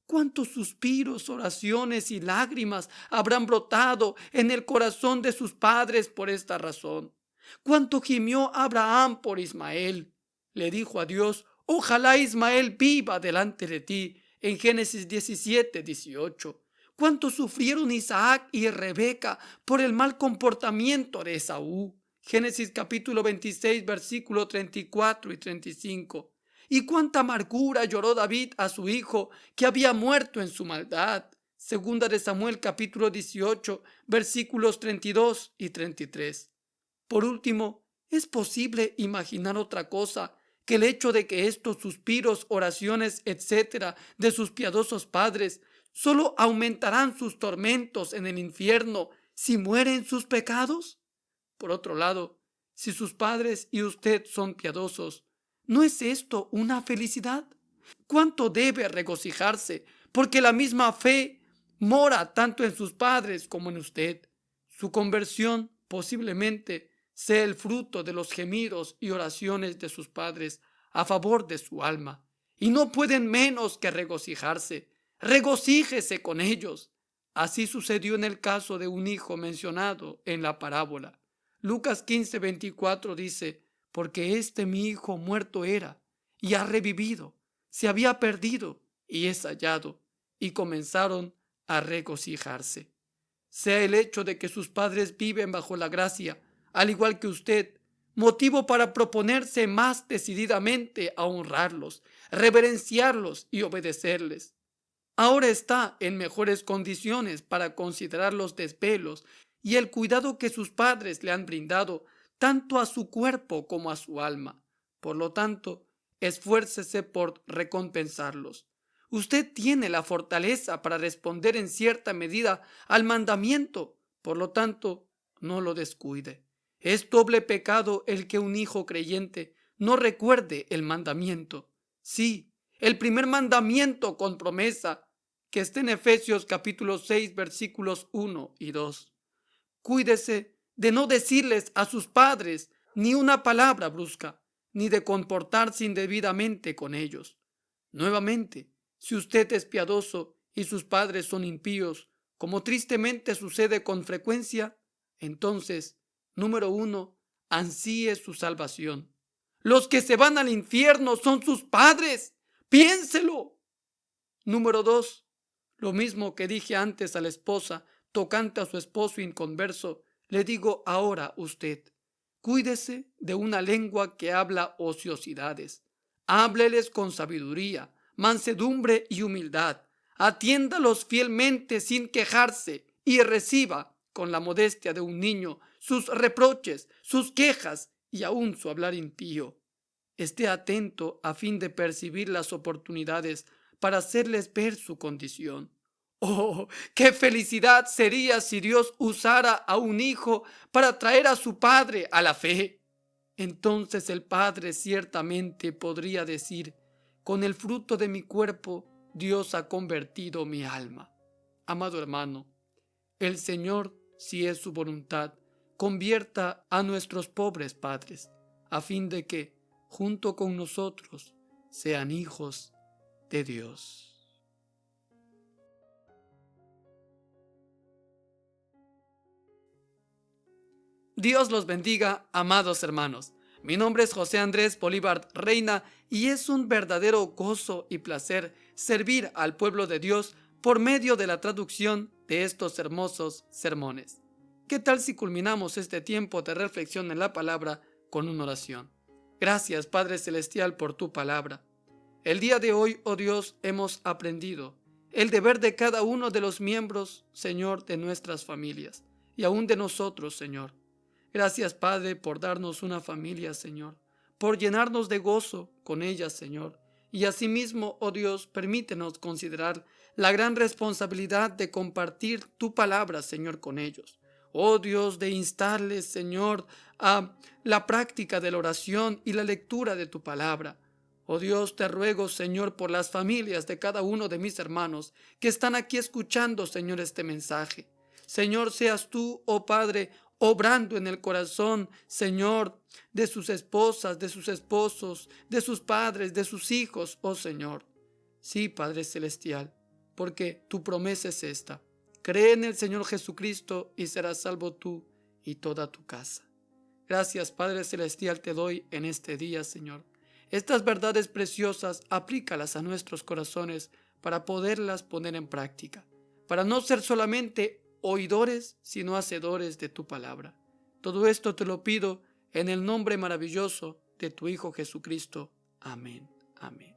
¿Cuántos suspiros, oraciones y lágrimas habrán brotado en el corazón de sus padres por esta razón? ¿Cuánto gimió Abraham por Ismael? Le dijo a Dios, ojalá Ismael viva delante de ti, en Génesis 17:18. ¿Cuánto sufrieron Isaac y Rebeca por el mal comportamiento de Esaú? Génesis capítulo 26, versículos 34 y 35. ¿Y cuánta amargura lloró David a su hijo que había muerto en su maldad? Segunda de Samuel capítulo 18, versículos 32 y 33. Por último, ¿es posible imaginar otra cosa que el hecho de que estos suspiros, oraciones, etcétera, de sus piadosos padres solo aumentarán sus tormentos en el infierno si mueren sus pecados? Por otro lado, si sus padres y usted son piadosos, ¿no es esto una felicidad? ¿Cuánto debe regocijarse porque la misma fe mora tanto en sus padres como en usted? Su conversión posiblemente sea el fruto de los gemidos y oraciones de sus padres a favor de su alma, y no pueden menos que regocijarse. Regocíjese con ellos. Así sucedió en el caso de un hijo mencionado en la parábola. Lucas 15:24 dice: porque mi hijo muerto era y ha revivido, se había perdido y es hallado, y comenzaron a regocijarse. Sea el hecho de que sus padres viven bajo la gracia, al igual que usted, motivo para proponerse más decididamente a honrarlos, reverenciarlos y obedecerles. Ahora está en mejores condiciones para considerar los desvelos y el cuidado que sus padres le han brindado tanto a su cuerpo como a su alma. Por lo tanto, esfuércese por recompensarlos. Usted tiene la fortaleza para responder en cierta medida al mandamiento, por lo tanto, no lo descuide. Es doble pecado el que un hijo creyente no recuerde el mandamiento. Sí, el primer mandamiento con promesa, que está en Efesios capítulo 6, versículos 1 y 2. Cuídese de no decirles a sus padres ni una palabra brusca, ni de comportarse indebidamente con ellos. Nuevamente, si usted es piadoso y sus padres son impíos, como tristemente sucede con frecuencia, entonces, número 1, ansíe su salvación. Los que se van al infierno son sus padres. Piénselo. Número 2, lo mismo que dije antes a la esposa tocante a su esposo inconverso, le digo ahora a usted: cuídese de una lengua que habla ociosidades. Hábleles con sabiduría, mansedumbre y humildad. Atiéndalos fielmente sin quejarse y reciba con la modestia de un niño sus reproches, sus quejas y aún su hablar impío. Esté atento a fin de percibir las oportunidades para hacerles ver su condición. ¡Oh, qué felicidad sería si Dios usara a un hijo para traer a su padre a la fe! Entonces el padre ciertamente podría decir: con el fruto de mi cuerpo Dios ha convertido mi alma. Amado hermano, el Señor, si es su voluntad, convierta a nuestros pobres padres, a fin de que, junto con nosotros, sean hijos de Dios. Dios los bendiga, amados hermanos. Mi nombre es José Andrés Bolívar Reina y es un verdadero gozo y placer servir al pueblo de Dios por medio de la traducción de estos hermosos sermones. ¿Qué tal si culminamos este tiempo de reflexión en la palabra con una oración? Gracias, Padre Celestial, por tu palabra. El día de hoy, oh Dios, hemos aprendido el deber de cada uno de los miembros, Señor, de nuestras familias y aún de nosotros, Señor. Gracias, Padre, por darnos una familia, Señor, por llenarnos de gozo con ella, Señor. Y asimismo, oh Dios, permítenos considerar la gran responsabilidad de compartir tu palabra, Señor, con ellos. Oh Dios, de instarles, Señor, a la práctica de la oración y la lectura de tu palabra. Oh Dios, te ruego, Señor, por las familias de cada uno de mis hermanos que están aquí escuchando, Señor, este mensaje. Señor, seas tú, oh Padre, obrando en el corazón, Señor, de sus esposas, de sus esposos, de sus padres, de sus hijos, oh Señor. Sí, Padre Celestial, porque tu promesa es esta: cree en el Señor Jesucristo y serás salvo tú y toda tu casa. Gracias, Padre Celestial, te doy en este día, Señor. Estas verdades preciosas, aplícalas a nuestros corazones para poderlas poner en práctica, para no ser solamente oidores, sino hacedores de tu palabra. Todo esto te lo pido en el nombre maravilloso de tu Hijo Jesucristo. Amén. Amén.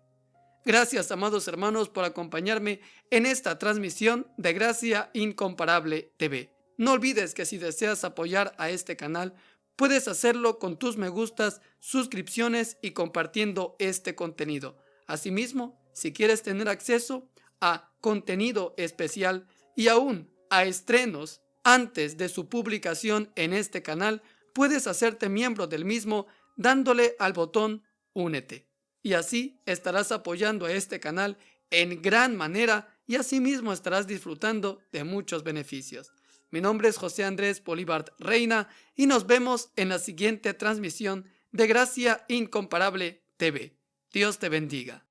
Gracias, amados hermanos, por acompañarme en esta transmisión de Gracia Incomparable TV. No olvides que si deseas apoyar a este canal, Puedes hacerlo con tus me gustas, suscripciones y compartiendo este contenido. Asimismo, si quieres tener acceso a contenido especial y aún a estrenos antes de su publicación en este canal, puedes hacerte miembro del mismo dándole al botón Únete. Y así estarás apoyando a este canal en gran manera y asimismo estarás disfrutando de muchos beneficios. Mi nombre es José Andrés Bolívar Reina y nos vemos en la siguiente transmisión de Gracia Incomparable TV. Dios te bendiga.